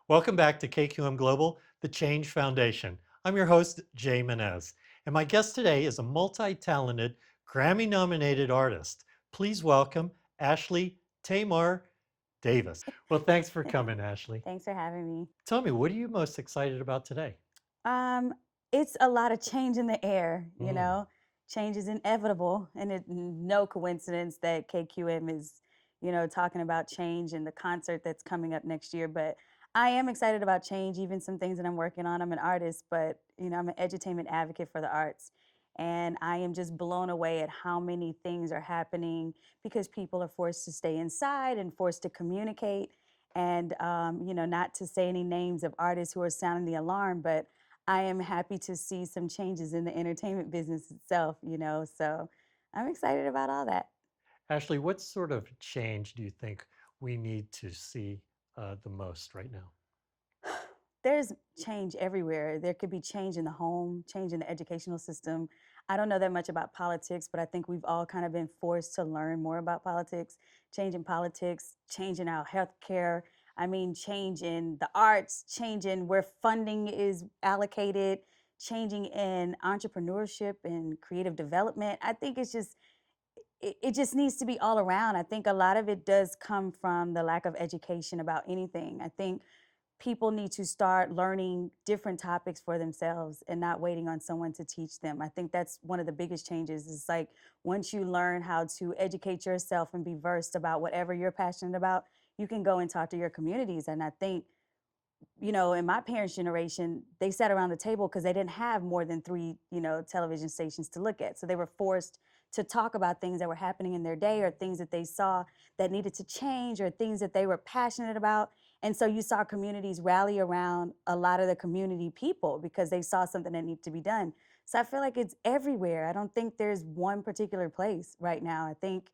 Welcome back to KQM Global, the Change Foundation. I'm your host, Jay Menez, and my guest today is a multi-talented, Grammy-nominated artist. Please welcome Ashley Tamar Davis. Well, thanks for coming, Ashley. Thanks for having me. Tell me, what are you most excited about today? Um, it's a lot of change in the air, you Mm, know. Change is inevitable, and no coincidence that KQM is, talking about change and the concert that's coming up next year. But I am excited about change, even some things that I'm working on. I'm an artist, but I'm an edutainment advocate for the arts. And I am just blown away at how many things are happening because people are forced to stay inside and forced to communicate. And not to say any names of artists who are sounding the alarm, but I am happy to see some changes in the entertainment business itself, so I'm excited about all that. Ashley, what sort of change do you think we need to see the most right now? There's change everywhere. There could be change in the home, change in the educational system. I don't know that much about politics, but I think we've all kind of been forced to learn more about politics, change in politics, change in our healthcare. I mean, change in the arts, change in where funding is allocated, changing in entrepreneurship and creative development. I think it just needs to be all around. I think a lot of it does come from the lack of education about anything. I think people need to start learning different topics for themselves and not waiting on someone to teach them. I think that's one of the biggest changes. Is like once you learn how to educate yourself and be versed about whatever you're passionate about, you can go and talk to your communities. And I think, in my parents' generation, they sat around the table because they didn't have more than three, television stations to look at. So they were forced to talk about things that were happening in their day or things that they saw that needed to change or things that they were passionate about. And so you saw communities rally around a lot of the community people because they saw something that needed to be done. So I feel like it's everywhere. I don't think there's one particular place right now. I think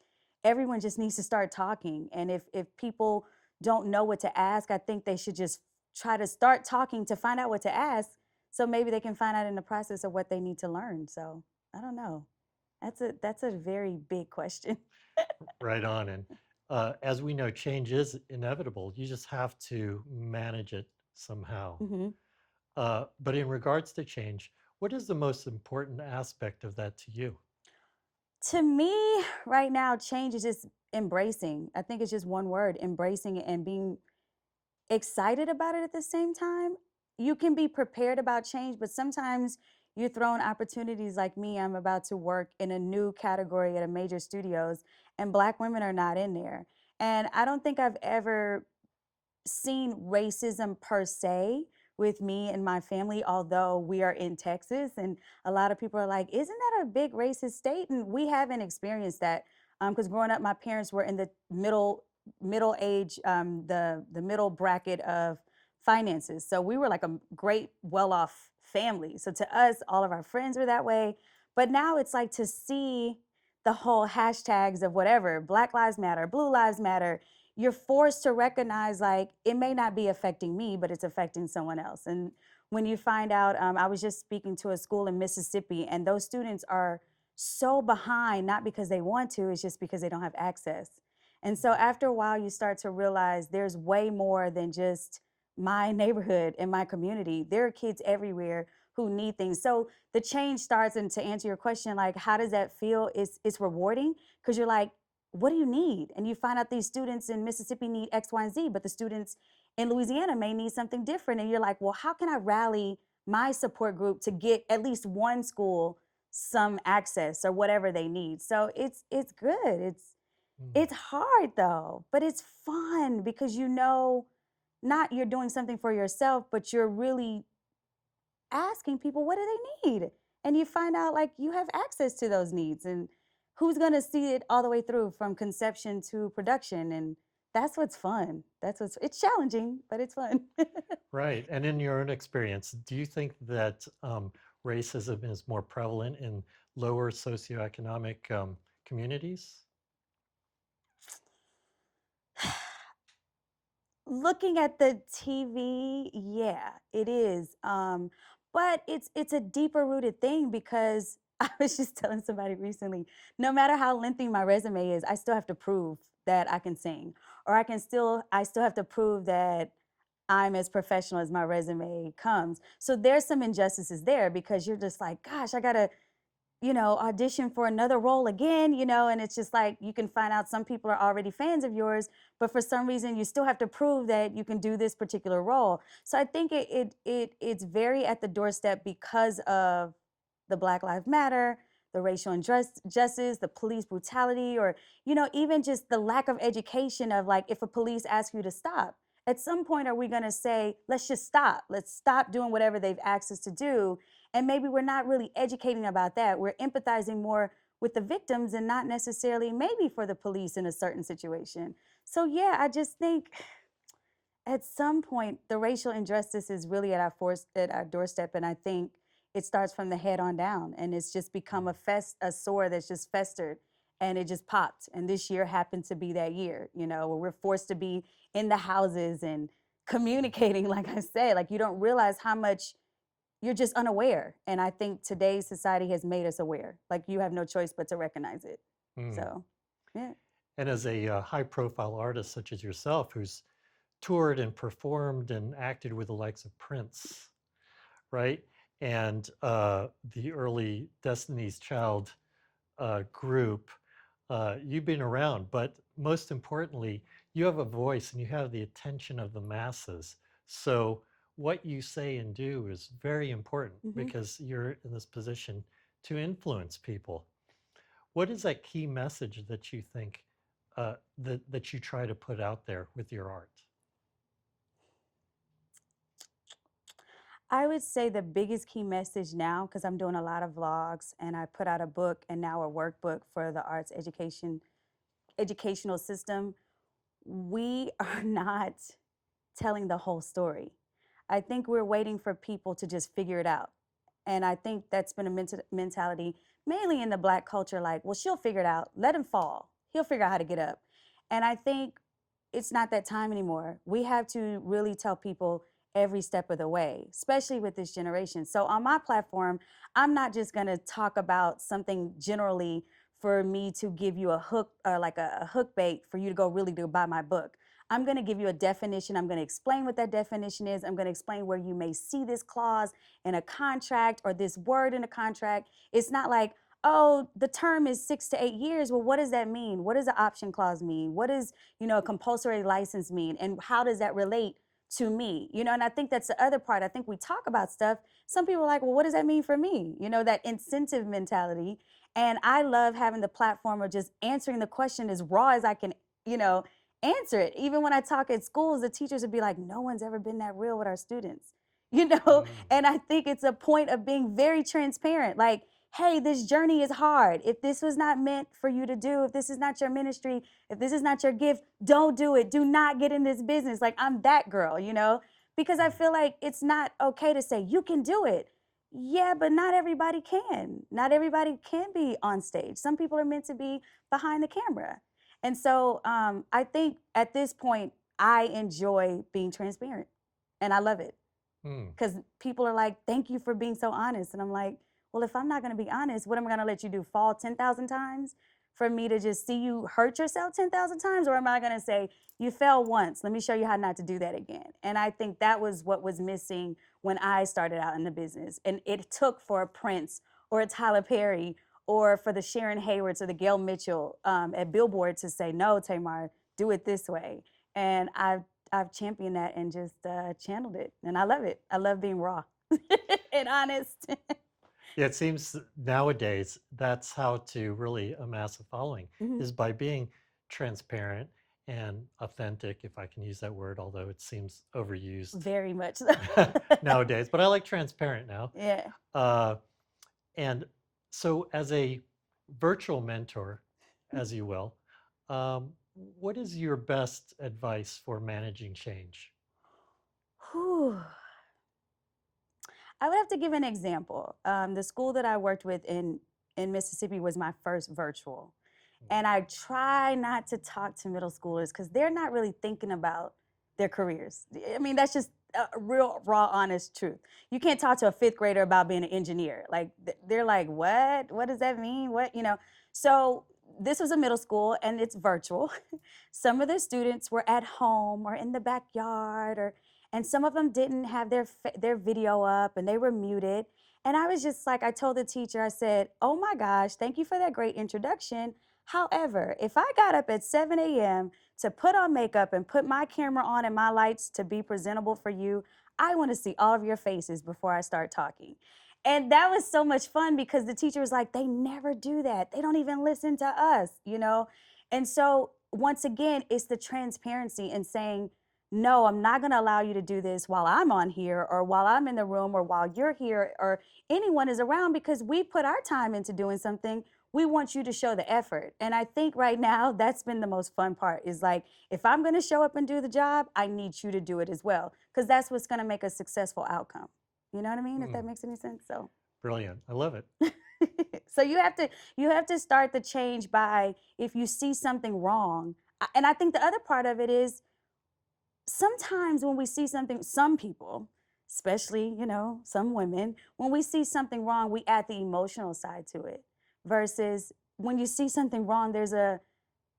everyone just needs to start talking. And if people don't know what to ask, I think they should just try to start talking to find out what to ask so maybe they can find out in the process of what they need to learn. So I don't know. That's a very big question. Right on. And as we know, change is inevitable. You just have to manage it somehow. hmm But in regards to change, what is the most important aspect of that to you? To me, right now, change is just embracing. I think it's just one word, embracing it and being excited about it at the same time. You can be prepared about change, but sometimes you're thrown opportunities like me. I'm about to work in a new category at a major studios, and Black women are not in there. And I don't think I've ever seen racism per se with me and my family, although we are in Texas, and a lot of people are like, "Isn't that a big racist state?" And we haven't experienced that because growing up, my parents were in the middle age, the middle bracket of finances, so we were like a great, well off family. So to us, all of our friends were that way. But now it's like to see the whole hashtags of whatever Black Lives Matter, Blue Lives Matter, you're forced to recognize like it may not be affecting me, but it's affecting someone else. And when you find out, I was just speaking to a school in Mississippi, and those students are so behind, not because they want to, it's just because they don't have access. And so after a while, you start to realize there's way more than just my neighborhood and my community. There are kids everywhere who need things. So the change starts, and to answer your question, like, how does that feel? It's rewarding because you're like, what do you need? And you find out these students in Mississippi need X, Y, and Z, but the students in Louisiana may need something different. And you're like, well, how can I rally my support group to get at least one school some access or whatever they need? So it's good. Mm. It's hard though, but it's fun because not you're doing something for yourself, but you're really asking people what do they need, and you find out like you have access to those needs, and who's going to see it all the way through from conception to production. And that's what's fun. It's challenging, but it's fun. Right. And in your own experience, do you think that racism is more prevalent in lower socioeconomic communities? Looking at the TV, yeah, it is. But it's a deeper rooted thing because I was just telling somebody recently, no matter how lengthy my resume is, I still have to prove that I can sing, or I still have to prove that I'm as professional as my resume comes. So there's some injustices there because you're just like, gosh, I gotta, audition for another role again, and it's just like you can find out some people are already fans of yours, but for some reason you still have to prove that you can do this particular role. So I think it's very at the doorstep because of the Black Lives Matter, the racial injustice, the police brutality, or even just the lack of education of like if a police asks you to stop. At some point, are we going to say, let's just stop? Let's stop doing whatever they've asked us to do, and maybe we're not really educating about that. We're empathizing more with the victims and not necessarily maybe for the police in a certain situation. So yeah, I just think at some point the racial injustice is really at our doorstep, and I think it starts from the head on down, and it's just become a sore that's just festered, and it just popped. And this year happened to be that year, where we're forced to be in the houses and communicating. Like I said, like you don't realize how much you're just unaware. And I think today's society has made us aware. Like you have no choice but to recognize it. Mm. So, yeah. And as a high-profile artist such as yourself, who's toured and performed and acted with the likes of Prince, right? And the early Destiny's Child group, you've been around, but most importantly, you have a voice and you have the attention of the masses. So what you say and do is very important hmm because you're in this position to influence people. What is that key message that you think that you try to put out there with your art? I would say the biggest key message now, because I'm doing a lot of vlogs and I put out a book and now a workbook for the arts educational system, we are not telling the whole story. I think we're waiting for people to just figure it out. And I think that's been a mentality mainly in the Black culture like, well, she'll figure it out. Let him fall. He'll figure out how to get up. And I think it's not that time anymore. We have to really tell people every step of the way, especially with this generation. So on my platform, I'm not just going to talk about something generally for me to give you a hook or like a hook bait for you to go really to buy my book. I'm going to give you a definition. I'm going to explain what that definition is. I'm going to explain where you may see this clause in a contract or this word in a contract. It's not like, oh, the term is 6 to 8 years. Well, what does that mean? What does the option clause mean? What does, a compulsory license mean? And how does that relate to me? And I think that's the other part. I think we talk about stuff. Some people are like, well, what does that mean for me? That incentive mentality. And I love having the platform of just answering the question as raw as I can, you know, answer it. Even when I talk at schools, the teachers would be like, no one's ever been that real with our students, Mm. And I think it's a point of being very transparent. Like, hey, this journey is hard. If this was not meant for you to do, if this is not your ministry, if this is not your gift, don't do it. Do not get in this business. Like, I'm that girl, because I feel like it's not okay to say, you can do it. Yeah, but not everybody can. Not everybody can be on stage. Some people are meant to be behind the camera. And so I think at this point, I enjoy being transparent and I love it Mm. because people are like, thank you for being so honest. And I'm like, well, if I'm not going to be honest, what am I going to let you do? Fall 10,000 times for me to just see you hurt yourself 10,000 times? Or am I going to say, you fell once, let me show you how not to do that again? And I think that was what was missing when I started out in the business. And it took for a Prince or a Tyler Perry or for the Sharon Haywards or the Gail Mitchell at Billboard to say, no, Tamar, do it this way. And I've championed that and just channeled it. And I love it. I love being raw and honest. Yeah, it seems nowadays that's how to really amass a following Mhm. is by being transparent and authentic, if I can use that word, although it seems overused Very much so. nowadays. But I like transparent now. Yeah. Uh, and so, as a virtual mentor, as you will, what is your best advice for managing change? Whew. I would have to give an example. The school that I worked with in Mississippi was my first virtual. And I try not to talk to middle schoolers because they're not really thinking about their careers. I mean, that's just a real, raw, honest truth. You can't talk to a fifth grader about being an engineer. Like, they're like, what? What does that mean? What? So, this was a middle school and it's virtual. Some of the students were at home or in the backyard and some of them didn't have their video up and they were muted. And I was just like, I told the teacher, I said, "Oh my gosh, thank you for that great introduction. However, if I got up at 7 a.m. to put on makeup and put my camera on and my lights to be presentable for you, I want to see all of your faces before I start talking." And that was so much fun because the teacher was like, "They never do that. They don't even listen to us, you know?" And so, once again, it's the transparency and saying, "No, I'm not going to allow you to do this while I'm on here or while I'm in the room or while you're here or anyone is around because we put our time into doing something. We want you to show the effort." And I think right now that's been the most fun part is like, if I'm going to show up and do the job, I need you to do it as well because that's what's going to make a successful outcome. You know what I mean? If that Mm, makes any sense. So brilliant. I love it. so you have to start the change by if you see something wrong. And I think the other part of it is sometimes when we see something, some people, especially, some women, when we see something wrong, we add the emotional side to it. Versus when you see something wrong, there's a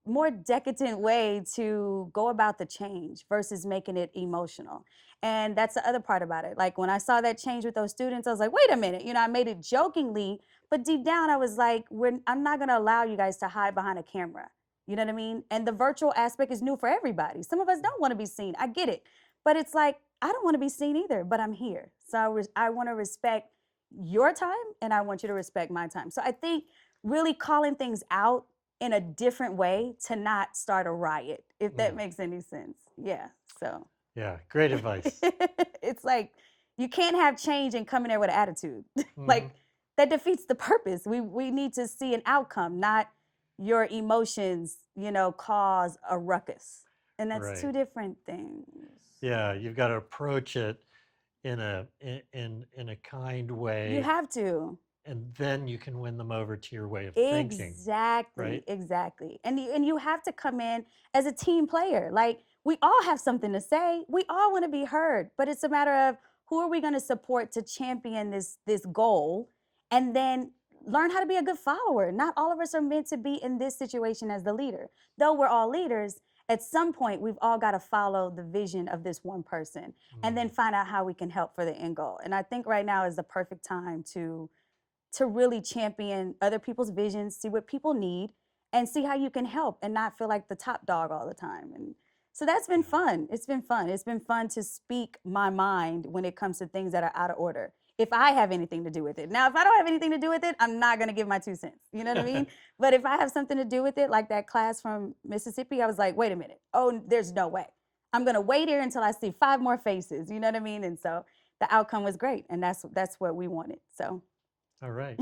more decadent way to go about the change versus making it emotional. And that's the other part about it. Like when I saw that change with those students, I was like, wait a minute, I made it jokingly, but deep down I was like, I'm not going to allow you guys to hide behind a camera. You know what I mean? And the virtual aspect is new for everybody. Some of us don't want to be seen. I get it. But it's like, I don't want to be seen either, but I'm here. So I want to respect your time and I want you to respect my time. So I think really calling things out in a different way to not start a riot, if that Mm, makes any sense. Yeah. So yeah, great advice. it's like you can't have change and come in there with an attitude. Hmm. Like that defeats the purpose. We need to see an outcome, not your emotions, cause a ruckus. And that's Right. two different things. Yeah, you've got to approach it in a kind You way, have to. and then you can win them over to your way of thinking, Exactly, right? exactly. And you have to come in as a team player. Like we all have something to say. We all want to be heard, but it's a matter of who are we going to support to champion this goal and then learn how to be a good follower. Not all of us are meant to be in this situation as the leader. Though we're all leaders, at some point we've all got to follow the vision of this one person and then Mm, find out how we can help for the end goal. And I think right now is the perfect time to really champion other people's visions, see what people need, and see how you can help and not feel like the top dog all the time. And so that's been yeah. fun. It's been fun. It's been fun to speak my mind when it comes to things that are out of order. If I have anything to do with it. Now, if I don't have anything to do with it, I'm not going to give my 2 cents. You know what I mean? But if I have something to do with it, like that class from Mississippi, I was like, wait a minute. Oh, there's no way. I'm going to wait here until I see 5 more faces. You know what I mean? And so the outcome was great. And that's what we wanted. So All right.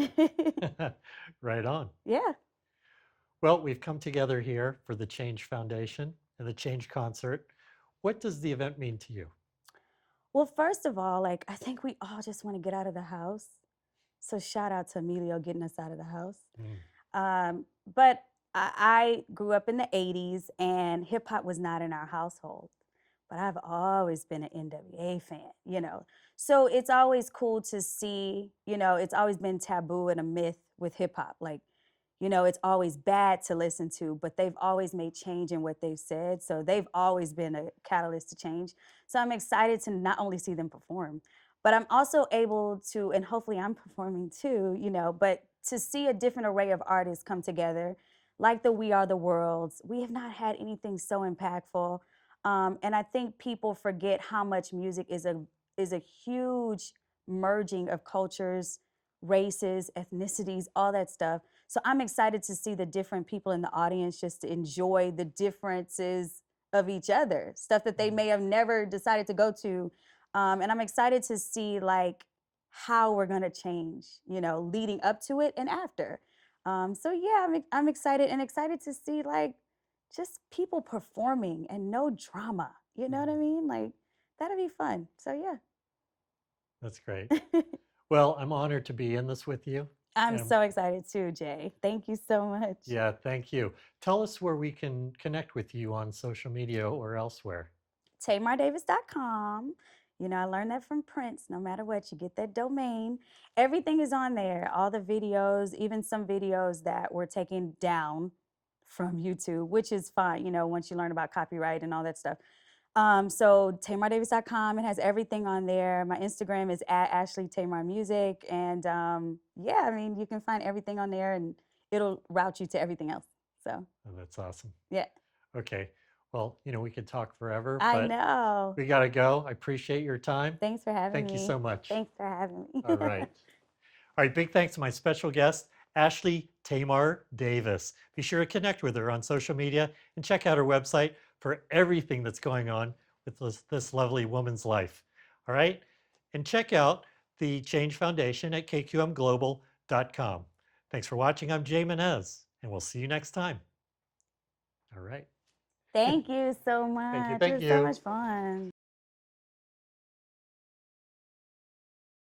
Right on. yeah. Well, we've come together here for the Change Foundation and the Change Concert. What does the event mean to you? Well, first of all, like I think we all just want to get out of the house. So shout out to Emilio getting us out of the house. Mm, But I grew up in the 80s and hip hop was not in our household. But I've always been an NWA fan. So it's always cool to see, it's always been taboo and a myth with hip hop. Like, it's always bad to listen to, but they've always made change in what they've said. So they've always been a catalyst to change. So I'm excited to not only see them perform, but I'm also able to, and hopefully I'm performing too, but to see a different array of artists come together, like the We Are the Worlds. We have not had anything so impactful. And I think people forget how much music is a huge merging of cultures, races, ethnicities, all that stuff. So I'm excited to see the different people in the audience just to enjoy the differences of each other, stuff that they mm, may have never decided to go to. And I'm excited to see like how we're gonna change, leading up to it and after. So yeah, I'm excited and excited to see like just people performing and no drama. You know what I mm. mean? Like that'll be fun. So That's great. yeah. Well, I'm honored to be in this with you. I'm And so excited too, Jay. Thank you so much. yeah, thank you. Tell us where we can connect with you on social media or elsewhere. TamarDavis.com. I learned that from Prince. No matter what, you get that domain. Everything is on there. All the videos, even some videos that were taken down from YouTube, which is fine, once you learn about copyright and all that stuff. So TamarDavis.com, it has everything on there. My Instagram is at Ashley Tamar Music. And yeah, I mean, you can find everything on there and it'll route you to everything else. So Oh, that's awesome. yeah, Okay. Well, we could talk forever, I but know. we got to go. I appreciate your time. Thanks for having Thank you me. so much. Thanks for having me. All right. All right. Big thanks to my special guest, Ashley Tamar Davis. Be sure to connect with her on social media and check out her website for everything that's going on with this lovely woman's life. All right. And check out the Change Foundation at kqmglobal.com. Thanks for watching. I'm Jay Menez, and we'll see you next time. All right. Thank you so Thank you. much. It Thank was so you. much fun.